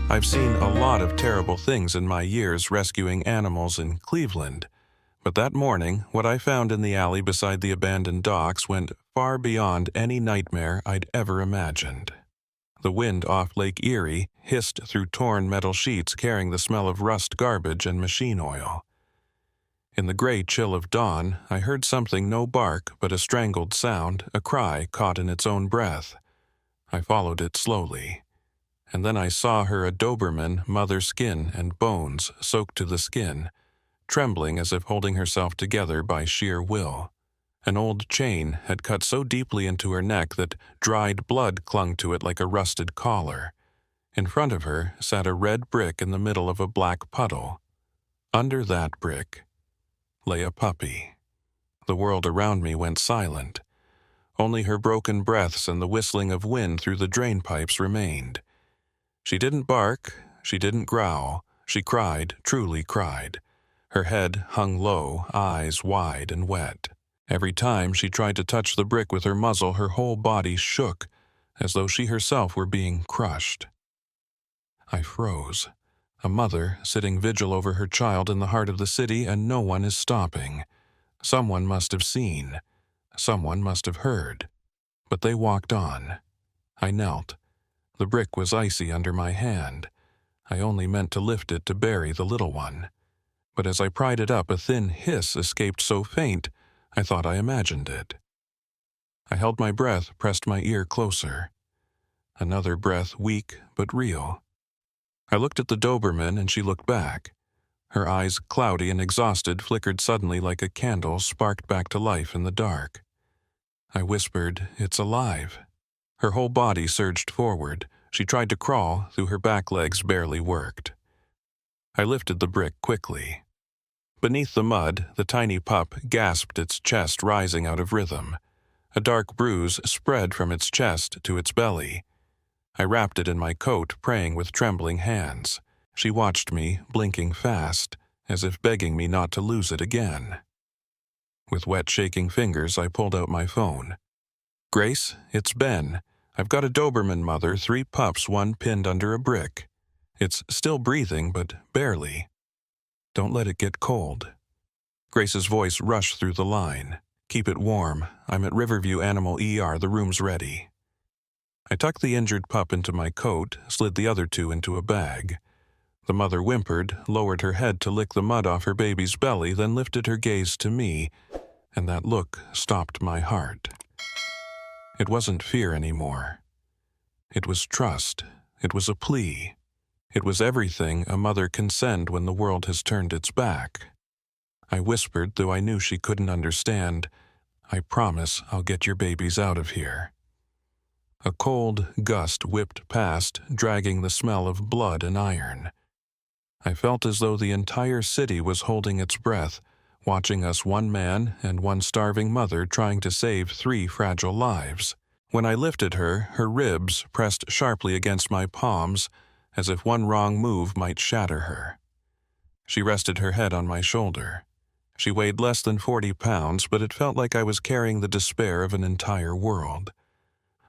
I've seen a lot of terrible things in my years rescuing animals in Cleveland, but that morning, what I found in the alley beside the abandoned docks went far beyond any nightmare I'd ever imagined. The wind off Lake Erie hissed through torn metal sheets carrying the smell of rust garbage and machine oil. In the gray chill of dawn, I heard something no bark but a strangled sound, a cry caught in its own breath. I followed it slowly. And then I saw her a Doberman, mother skin and bones soaked to the skin, trembling as if holding herself together by sheer will. An old chain had cut so deeply into her neck that dried blood clung to it like a rusted collar. In front of her sat a red brick in the middle of a black puddle. Under that brick lay a puppy. The world around me went silent. Only her broken breaths and the whistling of wind through the drain pipes remained. She didn't bark, she didn't growl, she cried, truly cried. Her head hung low, eyes wide and wet. Every time she tried to touch the brick with her muzzle, her whole body shook, as though she herself were being crushed. I froze. A mother sitting vigil over her child in the heart of the city, and no one is stopping. Someone must have seen. Someone must have heard. But they walked on. I knelt. The brick was icy under my hand. I only meant to lift it to bury the little one. But as I pried it up, a thin hiss escaped so faint, I thought I imagined it. I held my breath, pressed my ear closer. Another breath, weak but real. I looked at the Doberman and she looked back. Her eyes, cloudy and exhausted, flickered suddenly like a candle sparked back to life in the dark. I whispered, "It's alive." Her whole body surged forward. She tried to crawl, though her back legs barely worked. I lifted the brick quickly. Beneath the mud, the tiny pup gasped, its chest rising out of rhythm. A dark bruise spread from its chest to its belly. I wrapped it in my coat, praying with trembling hands. She watched me, blinking fast, as if begging me not to lose it again. With wet, shaking fingers, I pulled out my phone. "Grace, it's Ben. I've got a Doberman mother, 3 pups, one pinned under a brick. It's still breathing, but barely. Don't let it get cold." Grace's voice rushed through the line. "Keep it warm. I'm at Riverview Animal ER. The room's ready." I tucked the injured pup into my coat, slid the other 2 into a bag. The mother whimpered, lowered her head to lick the mud off her baby's belly, then lifted her gaze to me, and that look stopped my heart. It wasn't fear anymore. It was trust. It was a plea. It was everything a mother can send when the world has turned its back. I whispered, though I knew she couldn't understand, "I promise I'll get your babies out of here." A cold gust whipped past, dragging the smell of blood and iron. I felt as though the entire city was holding its breath, watching us, one man and one starving mother trying to save 3 fragile lives. When I lifted her, her ribs pressed sharply against my palms, as if one wrong move might shatter her. She rested her head on my shoulder. She weighed less than 40 pounds, but it felt like I was carrying the despair of an entire world.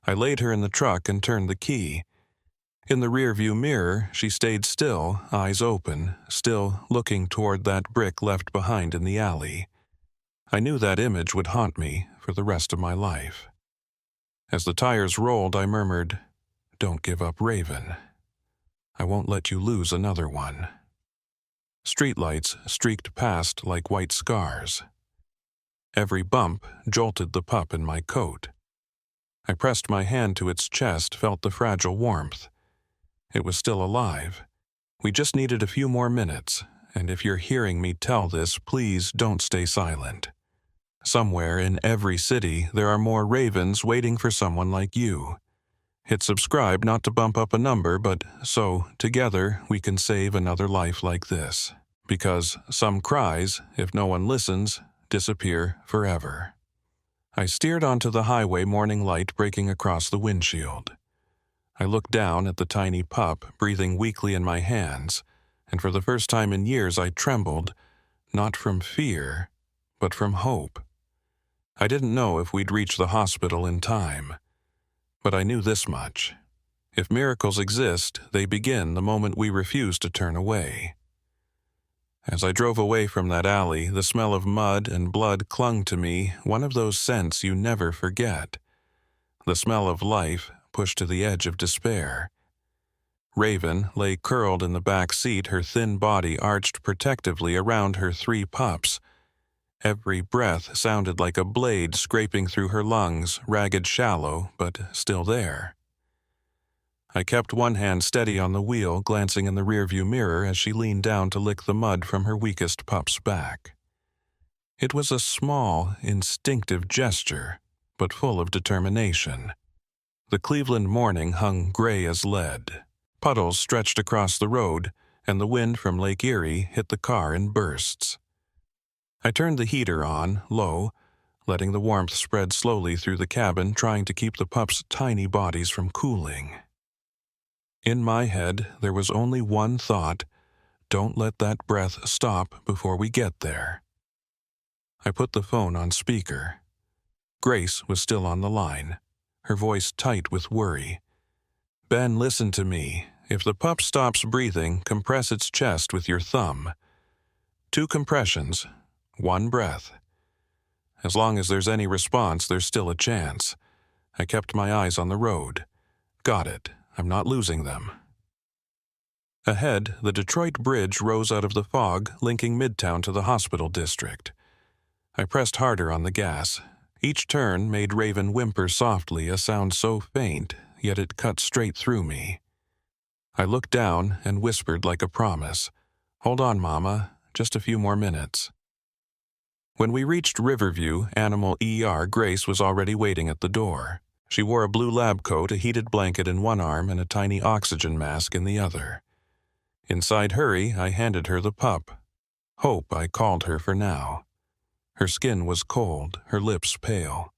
I laid her in the truck and turned the key. In the rearview mirror, she stayed still, eyes open, still looking toward that brick left behind in the alley. I knew that image would haunt me for the rest of my life. As the tires rolled, I murmured, "Don't give up, Raven. I won't let you lose another one." Streetlights streaked past like white scars. Every bump jolted the pup in my coat. I pressed my hand to its chest, felt the fragile warmth. It was still alive. We just needed a few more minutes, and if you're hearing me tell this, please don't stay silent. Somewhere in every city, there are more ravens waiting for someone like you. Hit subscribe not to bump up a number, but so, together, we can save another life like this. Because some cries, if no one listens, disappear forever. I steered onto the highway, morning light breaking across the windshield. I looked down at the tiny pup, breathing weakly in my hands, and for the first time in years I trembled, not from fear, but from hope. I didn't know if we'd reach the hospital in time, but I knew this much. If miracles exist, they begin the moment we refuse to turn away. As I drove away from that alley, the smell of mud and blood clung to me, one of those scents you never forget. The smell of life pushed to the edge of despair. Raven lay curled in the back seat, her thin body arched protectively around her 3 pups. Every breath sounded like a blade scraping through her lungs, ragged, shallow, but still there. I kept one hand steady on the wheel, glancing in the rearview mirror as she leaned down to lick the mud from her weakest pup's back. It was a small, instinctive gesture, but full of determination. The Cleveland morning hung gray as lead. Puddles stretched across the road, and the wind from Lake Erie hit the car in bursts. I turned the heater on, low, letting the warmth spread slowly through the cabin, trying to keep the pups' tiny bodies from cooling. In my head, there was only one thought: don't let that breath stop before we get there. I put the phone on speaker. Grace was still on the line, her voice tight with worry. "Ben, listen to me. If the pup stops breathing, compress its chest with your thumb. 2 compressions, 1 breath. As long as there's any response, there's still a chance." I kept my eyes on the road. "Got it. I'm not losing them." Ahead, the Detroit Bridge rose out of the fog, linking Midtown to the hospital district. I pressed harder on the gas. Each turn made Raven whimper softly, a sound so faint, yet it cut straight through me. I looked down and whispered like a promise, "Hold on, Mama, just a few more minutes." When we reached Riverview, Animal ER, Grace was already waiting at the door. She wore a blue lab coat, a heated blanket in one arm, and a tiny oxygen mask in the other. Inside hurry, I handed her the pup. Hope, I called her for now. Her skin was cold, her lips pale.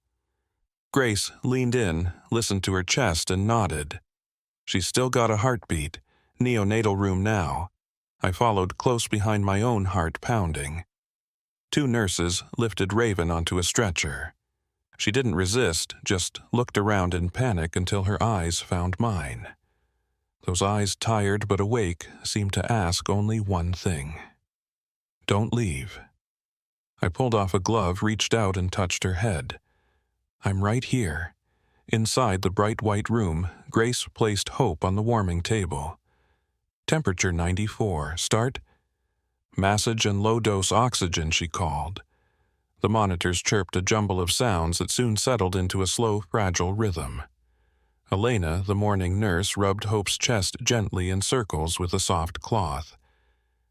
Grace leaned in, listened to her chest, and nodded. She's still got a heartbeat. Neonatal room now. I followed close behind, my own heart pounding. 2 nurses lifted Raven onto a stretcher. She didn't resist, just looked around in panic until her eyes found mine. Those eyes, tired but awake, seemed to ask only one thing: "Don't leave." I pulled off a glove, reached out, and touched her head. "I'm right here." Inside the bright white room, Grace placed Hope on the warming table. "Temperature 94. Start." "Massage and low-dose oxygen," she called. The monitors chirped a jumble of sounds that soon settled into a slow, fragile rhythm. Elena, the morning nurse, rubbed Hope's chest gently in circles with a soft cloth.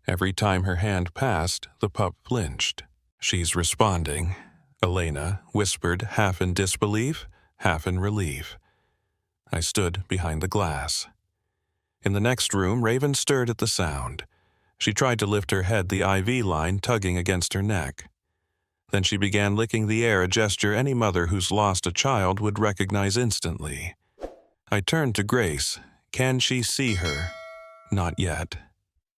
Every time her hand passed, the pup flinched. "She's responding," Elena whispered, half in disbelief, half in relief. I stood behind the glass. In the next room, Raven stirred at the sound. She tried to lift her head, the IV line tugging against her neck. Then she began licking the air, a gesture any mother who's lost a child would recognize instantly. I turned to Grace. "Can she see her?" "Not yet.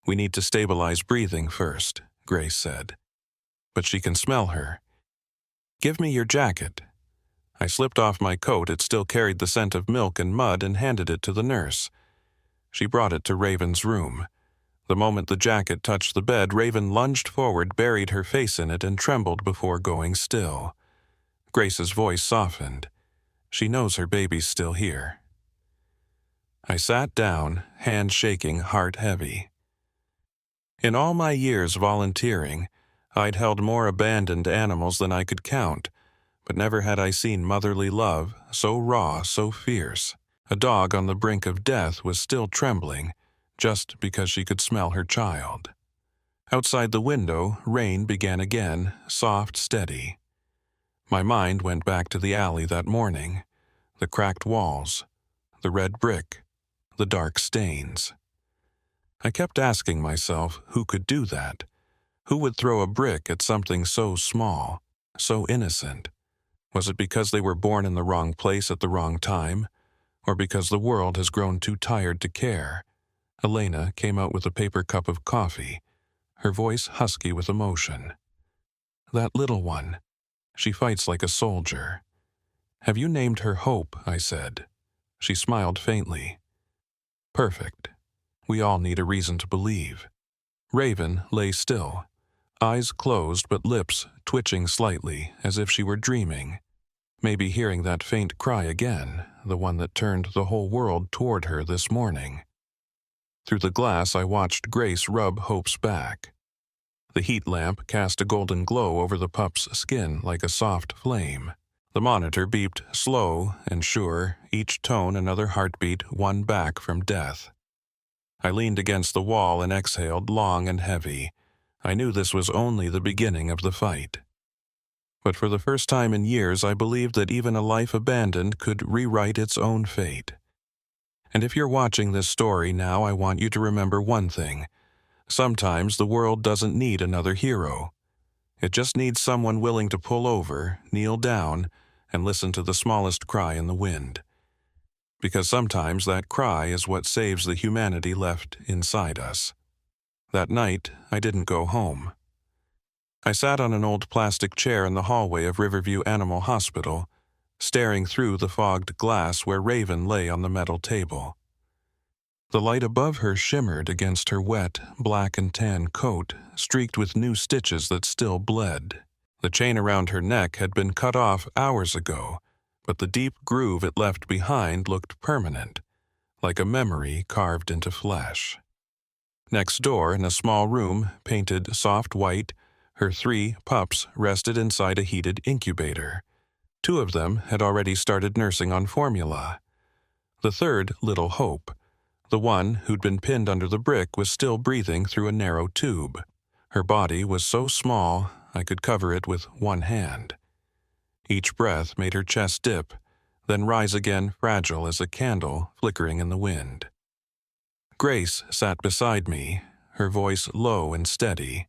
We need to stabilize breathing first," Grace said. "But she can smell her." "Give me your jacket." I slipped off my coat. It still carried the scent of milk and mud, and handed it to the nurse. She brought it to Raven's room. The moment the jacket touched the bed, Raven lunged forward, buried her face in it, and trembled before going still. Grace's voice softened. "She knows her baby's still here." I sat down, hands shaking, heart heavy. In all my years volunteering, I'd held more abandoned animals than I could count, but never had I seen motherly love, so raw, so fierce. A dog on the brink of death was still trembling, just because she could smell her child. Outside the window, rain began again, soft, steady. My mind went back to the alley that morning, the cracked walls, the red brick, the dark stains. I kept asking myself, who could do that? Who would throw a brick at something so small, so innocent? Was it because they were born in the wrong place at the wrong time, or because the world has grown too tired to care? Elena came out with a paper cup of coffee, her voice husky with emotion. "That little one. She fights like a soldier." "Have you named her Hope?" I said. She smiled faintly. Perfect. We all need a reason to believe. Raven lay still, eyes closed but lips twitching slightly as if she were dreaming, maybe hearing that faint cry again, the one that turned the whole world toward her this morning. Through the glass I watched Grace rub Hope's back. The heat lamp cast a golden glow over the pup's skin like a soft flame. The monitor beeped slow and sure, each tone another heartbeat one back from death. I leaned against the wall and exhaled long and heavy. I knew this was only the beginning of the fight. But for the first time in years, I believed that even a life abandoned could rewrite its own fate. And if you're watching this story now, I want you to remember one thing. Sometimes the world doesn't need another hero. It just needs someone willing to pull over, kneel down, and listen to the smallest cry in the wind. Because sometimes that cry is what saves the humanity left inside us. That night, I didn't go home. I sat on an old plastic chair in the hallway of Riverview Animal Hospital, staring through the fogged glass where Raven lay on the metal table. The light above her shimmered against her wet, black and tan coat, streaked with new stitches that still bled. The chain around her neck had been cut off hours ago, but the deep groove it left behind looked permanent, like a memory carved into flesh. Next door, in a small room, painted soft white, her 3 pups rested inside a heated incubator. 2 of them had already started nursing on formula. The third, little Hope, the one who'd been pinned under the brick, was still breathing through a narrow tube. Her body was so small I could cover it with one hand. Each breath made her chest dip, then rise again fragile as a candle flickering in the wind. Grace sat beside me, her voice low and steady.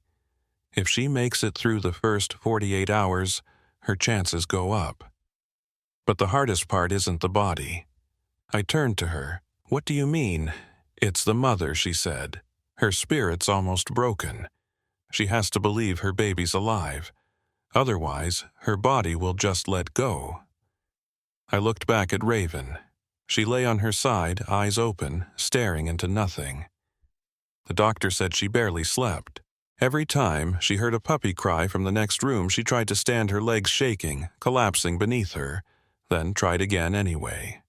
If she makes it through the first 48 hours, her chances go up. But the hardest part isn't the body. I turned to her. "What do you mean?" "It's the mother," she said. "Her spirit's almost broken. She has to believe her baby's alive. Otherwise, her body will just let go." I looked back at Raven. She lay on her side, eyes open, staring into nothing. The doctor said she barely slept. Every time she heard a puppy cry from the next room, she tried to stand, her legs shaking, collapsing beneath her, then tried again anyway.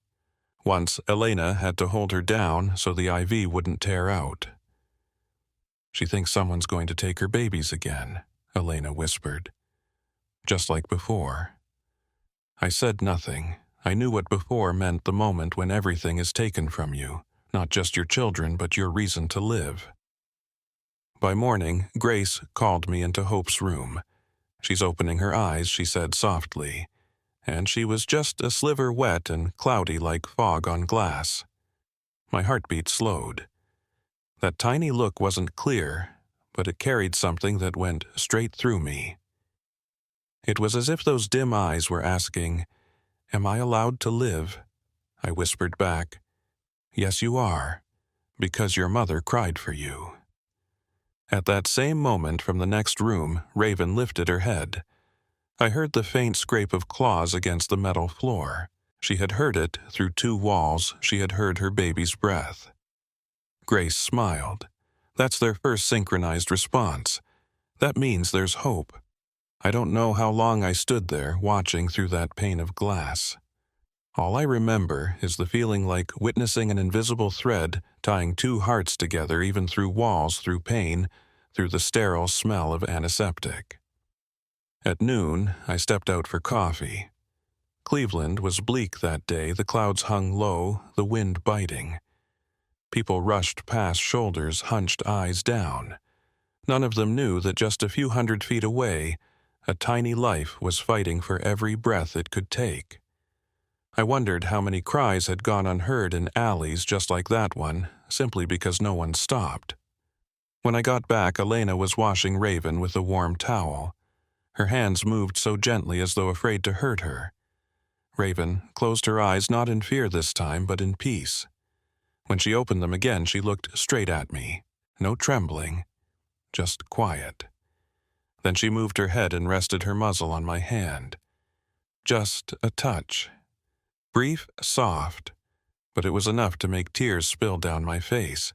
Once, Elena had to hold her down so the IV wouldn't tear out. "She thinks someone's going to take her babies again," Elena whispered. "Just like before." I said nothing. I knew what before meant, the moment when everything is taken from you, not just your children, but your reason to live. By morning, Grace called me into Hope's room. "She's opening her eyes," she said softly, and she was just a sliver wet and cloudy like fog on glass. My heartbeat slowed. That tiny look wasn't clear, but it carried something that went straight through me. It was as if those dim eyes were asking, "Am I allowed to live?" I whispered back, "Yes, you are, because your mother cried for you." At that same moment, from the next room, Raven lifted her head. I heard the faint scrape of claws against the metal floor. She had heard it through 2 walls. She had heard her baby's breath. Grace smiled. That's their first synchronized response. That means there's hope. I don't know how long I stood there, watching through that pane of glass. All I remember is the feeling like witnessing an invisible thread tying 2 hearts together, even through walls, through pain, through the sterile smell of antiseptic. At noon, I stepped out for coffee. Cleveland was bleak that day. The clouds hung low, the wind biting. People rushed past, shoulders hunched, eyes down. None of them knew that just a few hundred feet away, a tiny life was fighting for every breath it could take. I wondered how many cries had gone unheard in alleys just like that one, simply because no one stopped. When I got back, Elena was washing Raven with a warm towel. Her hands moved so gently as though afraid to hurt her. Raven closed her eyes, not in fear this time, but in peace. When she opened them again, she looked straight at me. No trembling, just quiet. Then she moved her head and rested her muzzle on my hand. Just a touch. Brief, soft, but it was enough to make tears spill down my face.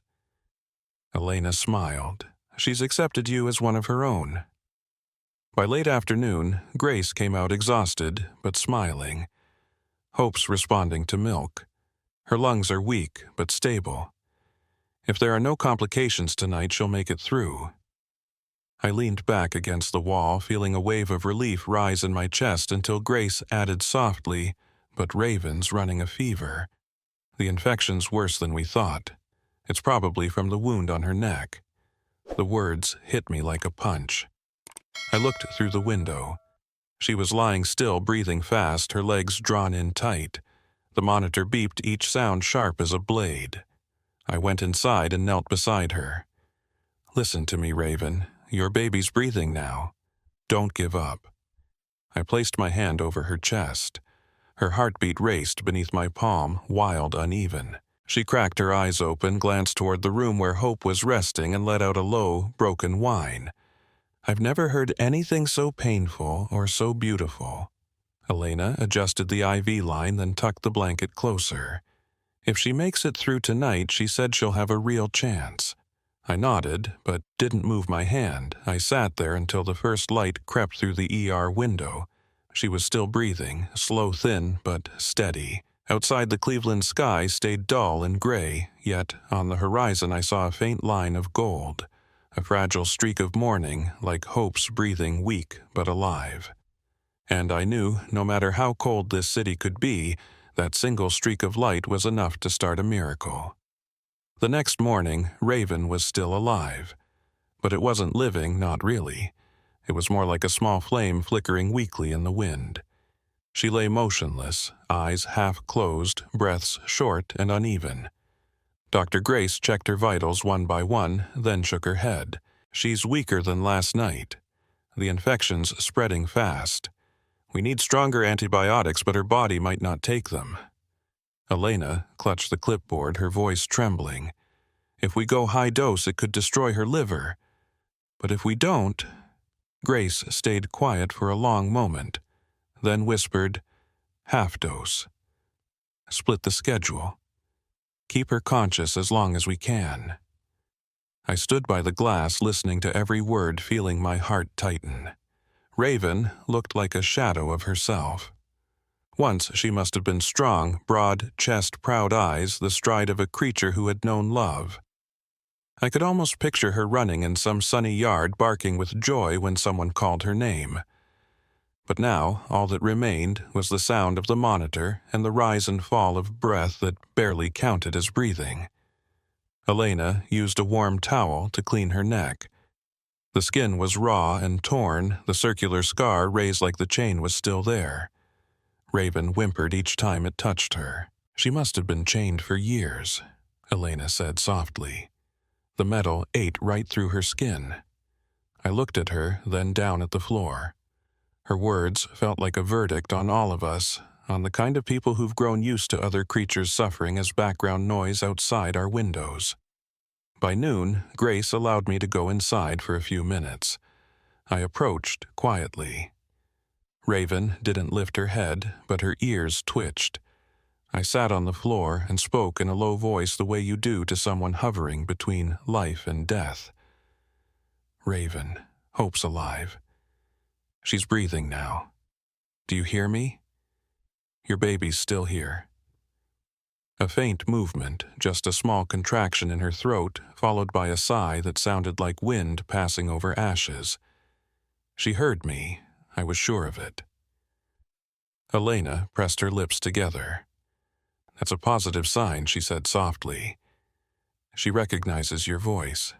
Elena smiled. She's accepted you as one of her own. By late afternoon, Grace came out exhausted, but smiling. Hope's responding to milk. Her lungs are weak, but stable. If there are no complications tonight, she'll make it through. I leaned back against the wall, feeling a wave of relief rise in my chest until Grace added softly, "But Raven's running a fever. The infection's worse than we thought. It's probably from the wound on her neck." The words hit me like a punch. I looked through the window. She was lying still, breathing fast, her legs drawn in tight. The monitor beeped, each sound sharp as a blade. I went inside and knelt beside her. "Listen to me, Raven. Your baby's breathing now. Don't give up." I placed my hand over her chest. Her heartbeat raced beneath my palm, wild, uneven. She cracked her eyes open, glanced toward the room where Hope was resting, and let out a low, broken whine. I've never heard anything so painful or so beautiful. Elena adjusted the IV line, then tucked the blanket closer. If she makes it through tonight, she said she'll have a real chance. I nodded, but didn't move my hand. I sat there until the first light crept through the ER window. She was still breathing, slow, thin, but steady. Outside, the Cleveland sky stayed dull and gray, yet on the horizon I saw a faint line of gold, a fragile streak of morning, like Hope's breathing, weak but alive. And I knew, no matter how cold this city could be, that single streak of light was enough to start a miracle. The next morning, Raven was still alive. But it wasn't living, not really. It was more like a small flame flickering weakly in the wind. She lay motionless, eyes half closed, breaths short and uneven. Dr. Grace checked her vitals one by one, then shook her head. "She's weaker than last night. The infection's spreading fast. We need stronger antibiotics, but her body might not take them." Elena clutched the clipboard, her voice trembling. "If we go high dose, it could destroy her liver. But if we don't..." Grace stayed quiet for a long moment, then whispered, "Half dose. Split the schedule. Keep her conscious as long as we can." I stood by the glass, listening to every word, feeling my heart tighten. Raven looked like a shadow of herself. Once she must have been strong, broad chest, proud eyes, the stride of a creature who had known love. I could almost picture her running in some sunny yard, barking with joy when someone called her name. But now, all that remained was the sound of the monitor and the rise and fall of breath that barely counted as breathing. Elena used a warm towel to clean her neck. The skin was raw and torn, the circular scar raised like the chain was still there. Raven whimpered each time it touched her. "She must have been chained for years," Elena said softly. The metal ate right through her skin. I looked at her, then down at the floor. Her words felt like a verdict on all of us, on the kind of people who've grown used to other creatures suffering as background noise outside our windows. By noon, Grace allowed me to go inside for a few minutes. I approached quietly. Raven didn't lift her head, but her ears twitched. I sat on the floor and spoke in a low voice the way you do to someone hovering between life and death. "Raven, Hope's alive. She's breathing now. Do you hear me? Your baby's still here." A faint movement, just a small contraction in her throat, followed by a sigh that sounded like wind passing over ashes. She heard me, I was sure of it. Elena pressed her lips together. "That's a positive sign," she said softly. "She recognizes your voice."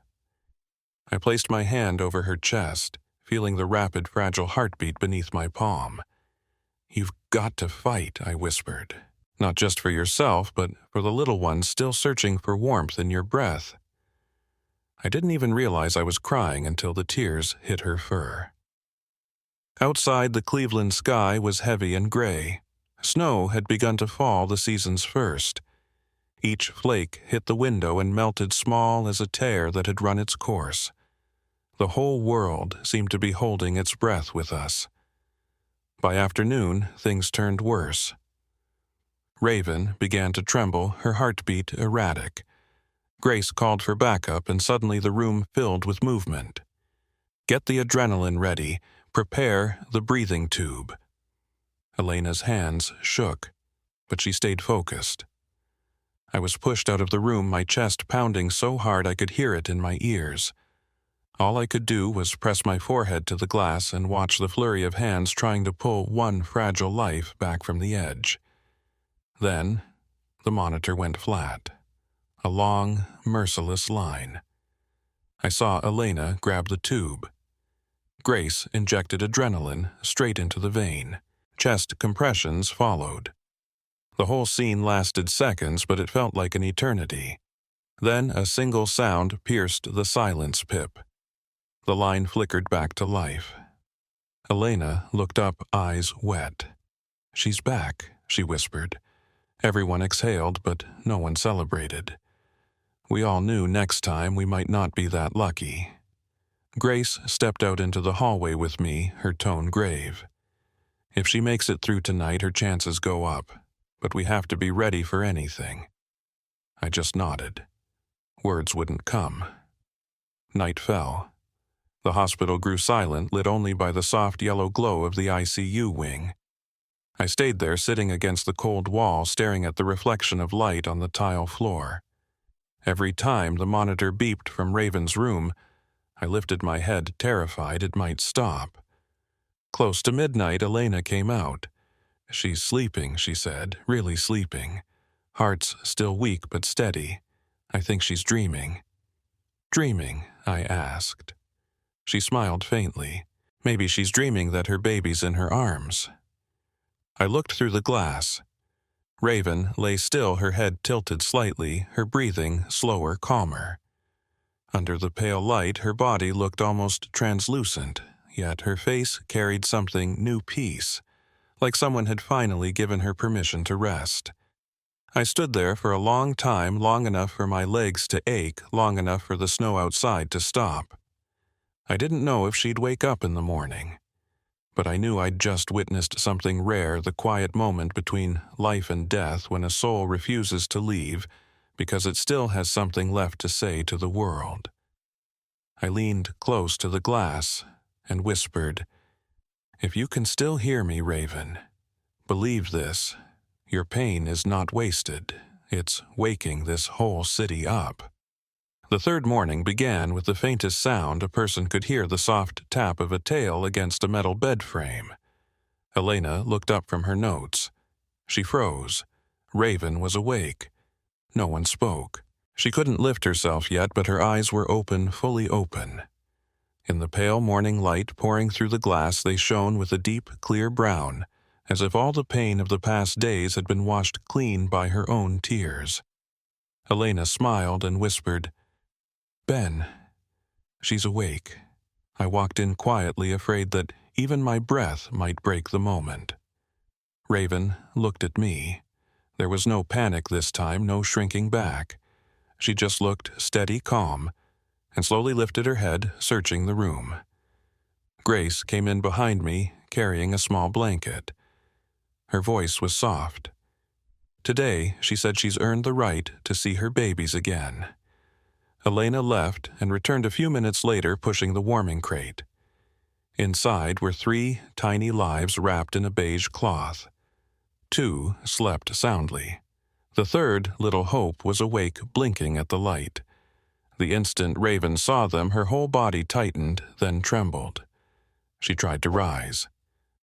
I placed my hand over her chest, feeling the rapid, fragile heartbeat beneath my palm. "You've got to fight," I whispered. "Not just for yourself, but for the little ones still searching for warmth in your breath." I didn't even realize I was crying until the tears hit her fur. Outside, the Cleveland sky was heavy and gray. Snow had begun to fall the season's first. Each flake hit the window and melted small as a tear that had run its course. The whole world seemed to be holding its breath with us. By afternoon, things turned worse. Raven began to tremble, her heartbeat erratic. Grace called for backup, and suddenly the room filled with movement. "Get the adrenaline ready. Prepare the breathing tube." Elena's hands shook, but she stayed focused. I was pushed out of the room, my chest pounding so hard I could hear it in my ears. All I could do was press my forehead to the glass and watch the flurry of hands trying to pull one fragile life back from the edge. Then, the monitor went flat. A long, merciless line. I saw Elena grab the tube. Grace injected adrenaline straight into the vein. Chest compressions followed. The whole scene lasted seconds, but it felt like an eternity. Then a single sound pierced the silence pip. The line flickered back to life. Elena looked up, eyes wet. "She's back," she whispered. Everyone exhaled, but no one celebrated. We all knew next time we might not be that lucky. Grace stepped out into the hallway with me, her tone grave. "If she makes it through tonight, her chances go up, but we have to be ready for anything." I just nodded. Words wouldn't come. Night fell. The hospital grew silent, lit only by the soft yellow glow of the ICU wing. I stayed there, sitting against the cold wall, staring at the reflection of light on the tile floor. Every time the monitor beeped from Raven's room, I lifted my head, terrified it might stop. Close to midnight, Elena came out. "She's sleeping," she said, "really sleeping. Heart's still weak but steady. I think she's dreaming." "Dreaming?" I asked. She smiled faintly. "Maybe she's dreaming that her baby's in her arms." I looked through the glass. Raven lay still, her head tilted slightly, her breathing slower, calmer. Under the pale light, her body looked almost translucent, yet her face carried something new, peace, like someone had finally given her permission to rest. I stood there for a long time, long enough for my legs to ache, long enough for the snow outside to stop. I didn't know if she'd wake up in the morning, but I knew I'd just witnessed something rare, the quiet moment between life and death when a soul refuses to leave because it still has something left to say to the world. I leaned close to the glass and whispered, "If you can still hear me, Raven, believe this. Your pain is not wasted. It's waking this whole city up." The third morning began with the faintest sound a person could hear, the soft tap of a tail against a metal bed frame. Elena looked up from her notes. She froze. Raven was awake. No one spoke. She couldn't lift herself yet, but her eyes were open, fully open. In the pale morning light pouring through the glass, they shone with a deep, clear brown, as if all the pain of the past days had been washed clean by her own tears. Elena smiled and whispered, "Ben." "She's awake." I walked in quietly, afraid that even my breath might break the moment. Raven looked at me. There was no panic this time, no shrinking back. She just looked steady, calm, and slowly lifted her head, searching the room. Grace came in behind me, carrying a small blanket. Her voice was soft. Today, she said, she's earned the right to see her babies again. Elena left and returned a few minutes later, pushing the warming crate. Inside were 3 tiny lives wrapped in a beige cloth. 2 slept soundly. The third, little Hope, was awake, blinking at the light. The instant Raven saw them, her whole body tightened, then trembled. She tried to rise.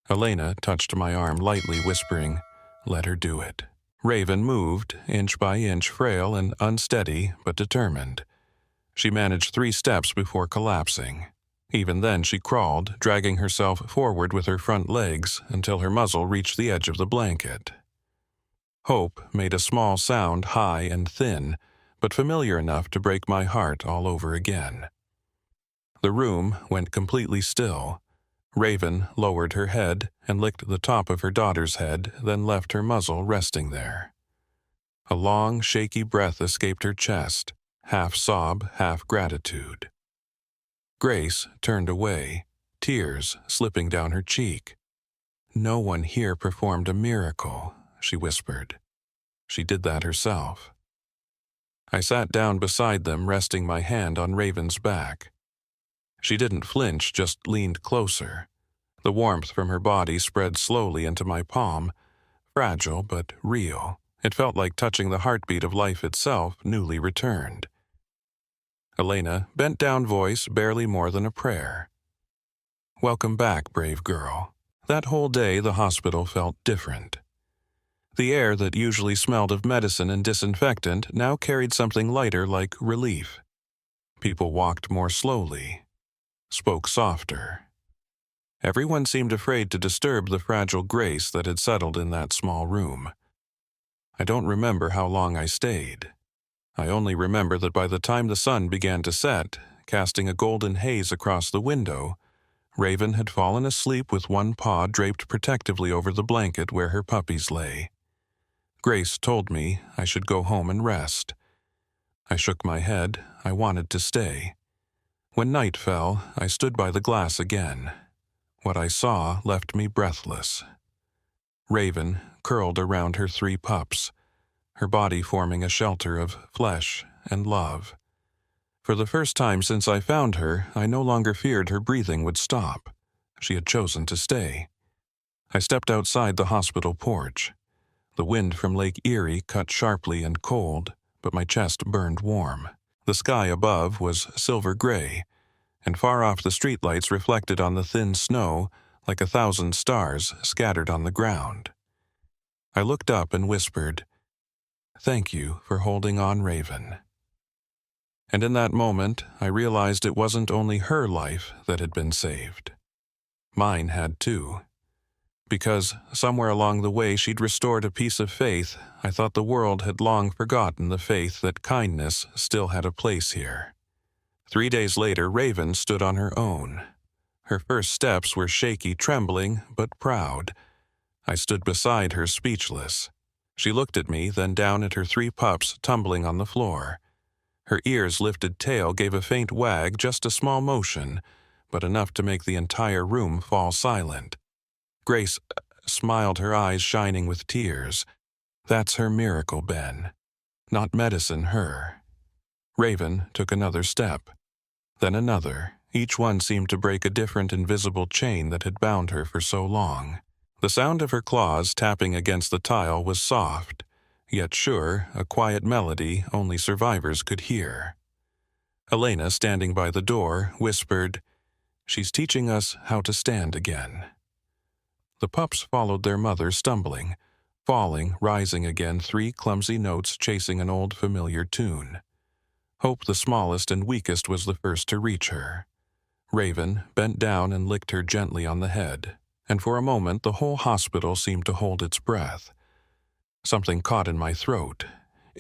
Elena touched my arm lightly, whispering, "Let her do it." Raven moved, inch by inch, frail and unsteady, but determined. She managed 3 steps before collapsing. Even then she crawled, dragging herself forward with her front legs until her muzzle reached the edge of the blanket. Hope made a small sound, high and thin, but familiar enough to break my heart all over again. The room went completely still. Raven lowered her head and licked the top of her daughter's head, then left her muzzle resting there. A long, shaky breath escaped her chest, half sob, half gratitude. Grace turned away, tears slipping down her cheek. "No one here performed a miracle," she whispered. She did that herself. I sat down beside them, resting my hand on Raven's back. She didn't flinch, just leaned closer. The warmth from her body spread slowly into my palm, fragile but real. It felt like touching the heartbeat of life itself, newly returned. Elena, bent down voice, barely more than a prayer. Welcome back, brave girl. That whole day the hospital felt different. The air that usually smelled of medicine and disinfectant now carried something lighter, like relief. People walked more slowly, spoke softer. Everyone seemed afraid to disturb the fragile grace that had settled in that small room. I don't remember how long I stayed. I only remember that by the time the sun began to set, casting a golden haze across the window, Raven had fallen asleep with one paw draped protectively over the blanket where her puppies lay. Grace told me I should go home and rest. I shook my head. I wanted to stay. When night fell, I stood by the glass again. What I saw left me breathless. Raven curled around her 3 pups, her body forming a shelter of flesh and love. For the first time since I found her, I no longer feared her breathing would stop. She had chosen to stay. I stepped outside the hospital porch. The wind from Lake Erie cut sharply and cold, but my chest burned warm. The sky above was silver gray, and far off the streetlights reflected on the thin snow like 1,000 stars scattered on the ground. I looked up and whispered, "Thank you for holding on, Raven." And in that moment, I realized it wasn't only her life that had been saved. Mine had too. Because somewhere along the way she'd restored a piece of faith, I thought the world had long forgotten the faith that kindness still had a place here. 3 days later, Raven stood on her own. Her first steps were shaky, trembling, but proud. I stood beside her, speechless. She looked at me, then down at her 3 pups tumbling on the floor. Her ears' lifted tail gave a faint wag, just a small motion, but enough to make the entire room fall silent. Grace smiled, her eyes shining with tears. That's her miracle, Ben. Not medicine, her. Raven took another step, then another. Each one seemed to break a different invisible chain that had bound her for so long. The sound of her claws tapping against the tile was soft, yet sure, a quiet melody only survivors could hear. Elena, standing by the door, whispered, "She's teaching us how to stand again." The pups followed their mother, stumbling, falling, rising again, 3 clumsy notes chasing an old familiar tune. Hope, the smallest and weakest, was the first to reach her. Raven bent down and licked her gently on the head, and for a moment the whole hospital seemed to hold its breath. Something caught in my throat.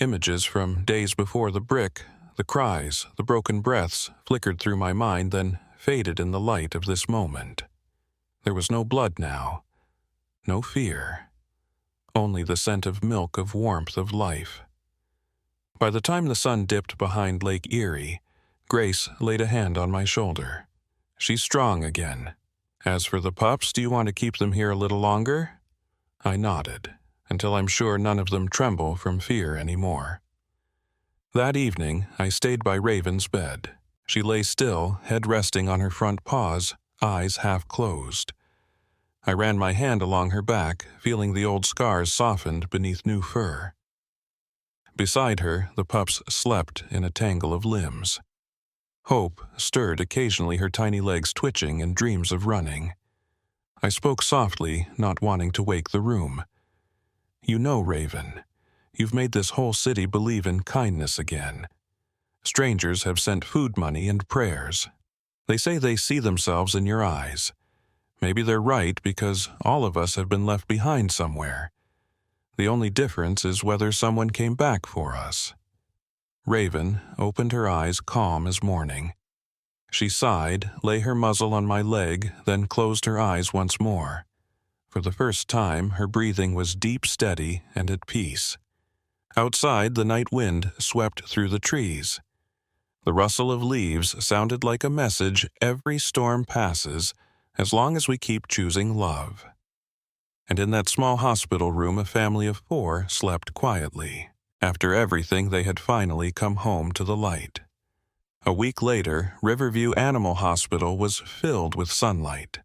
Images from days before the brick, the cries, the broken breaths, flickered through my mind, then faded in the light of this moment. There was no blood now. No fear, only the scent of milk, of warmth, of life. By the time the sun dipped behind Lake Erie, Grace laid a hand on my shoulder. "She's strong again. As for the pups, do you want to keep them here a little longer?" I nodded, until I'm sure none of them tremble from fear anymore. That evening, I stayed by Raven's bed. She lay still, head resting on her front paws, eyes half closed. I ran my hand along her back, feeling the old scars softened beneath new fur. Beside her, the pups slept in a tangle of limbs. Hope stirred occasionally, her tiny legs twitching in dreams of running. I spoke softly, not wanting to wake the room. "You know, Raven, you've made this whole city believe in kindness again. Strangers have sent food money and prayers. They say they see themselves in your eyes. Maybe they're right, because all of us have been left behind somewhere. The only difference is whether someone came back for us." Raven opened her eyes, calm as morning. She sighed, lay her muzzle on my leg, then closed her eyes once more. For the first time, her breathing was deep, steady, and at peace. Outside, the night wind swept through the trees. The rustle of leaves sounded like a message: every storm passes, as long as we keep choosing love. And in that small hospital room, a family of 4 slept quietly. After everything, they had finally come home to the light. A week later, Riverview Animal Hospital was filled with sunlight.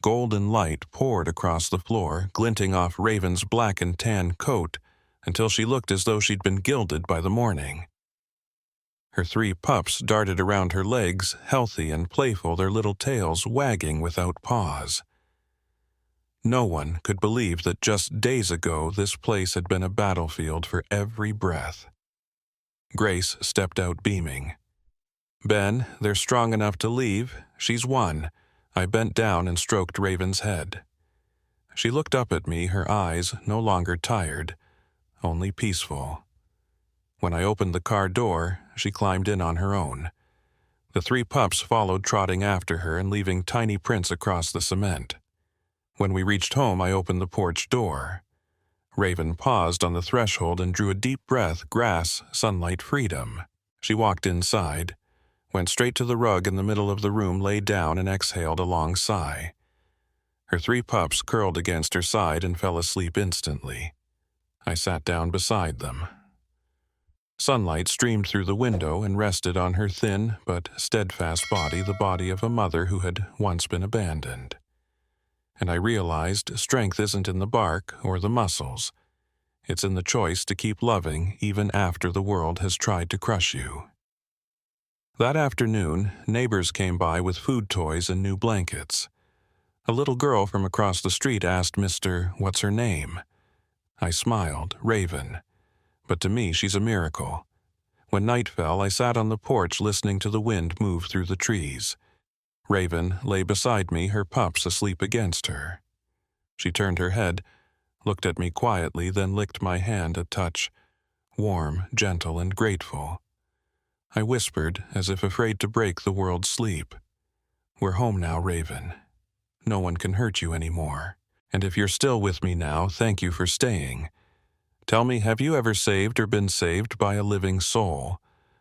Golden light poured across the floor, glinting off Raven's black and tan coat until she looked as though she'd been gilded by the morning. Her 3 pups darted around her legs, healthy and playful, their little tails wagging without pause. No one could believe that just days ago this place had been a battlefield for every breath. Grace stepped out beaming. "Ben, they're strong enough to leave. She's won." I bent down and stroked Raven's head. She looked up at me, her eyes no longer tired, only peaceful. When I opened the car door, she climbed in on her own. The 3 pups followed, trotting after her and leaving tiny prints across the cement. When we reached home, I opened the porch door. Raven paused on the threshold and drew a deep breath, grass, sunlight, freedom. She walked inside, went straight to the rug in the middle of the room, lay down and exhaled a long sigh. Her 3 pups curled against her side and fell asleep instantly. I sat down beside them. Sunlight streamed through the window and rested on her thin but steadfast body, the body of a mother who had once been abandoned. And I realized strength isn't in the bark or the muscles. It's in the choice to keep loving even after the world has tried to crush you. That afternoon, neighbors came by with food toys and new blankets. A little girl from across the street asked Mr. What's her name? I smiled, Raven. But to me, she's a miracle. When night fell, I sat on the porch listening to the wind move through the trees. Raven lay beside me, her pups asleep against her. She turned her head, looked at me quietly, then licked my hand, a touch warm, gentle, and grateful. I whispered, as if afraid to break the world's sleep. "We're home now, Raven. No one can hurt you anymore. And if you're still with me now, thank you for staying. Tell me, have you ever saved or been saved by a living soul?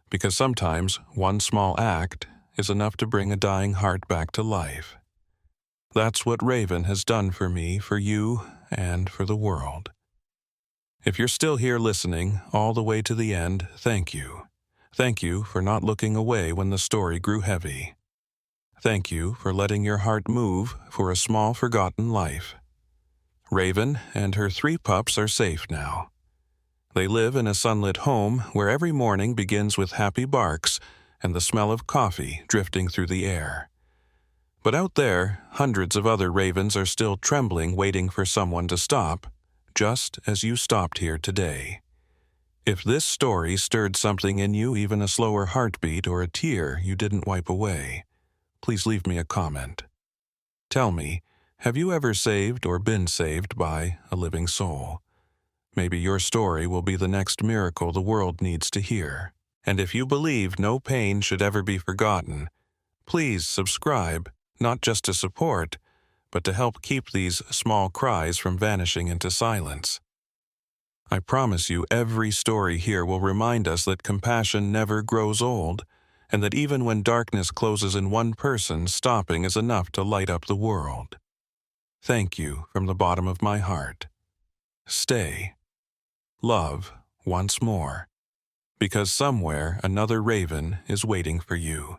Because sometimes one small act is enough to bring a dying heart back to life. That's what Raven has done for me, for you, and for the world. If you're still here listening, all the way to the end, thank you. Thank you for not looking away when the story grew heavy. Thank you for letting your heart move for a small forgotten life. Raven and her 3 pups are safe now. They live in a sunlit home where every morning begins with happy barks and the smell of coffee drifting through the air. But out there, hundreds of other ravens are still trembling, waiting for someone to stop, just as you stopped here today. If this story stirred something in you, even a slower heartbeat or a tear you didn't wipe away, please leave me a comment. Tell me, have you ever saved or been saved by a living soul? Maybe your story will be the next miracle the world needs to hear. And if you believe no pain should ever be forgotten, please subscribe, not just to support, but to help keep these small cries from vanishing into silence. I promise you, every story here will remind us that compassion never grows old, and that even when darkness closes in one person, stopping is enough to light up the world. Thank you from the bottom of my heart. Stay. Love once more, because somewhere another raven is waiting for you.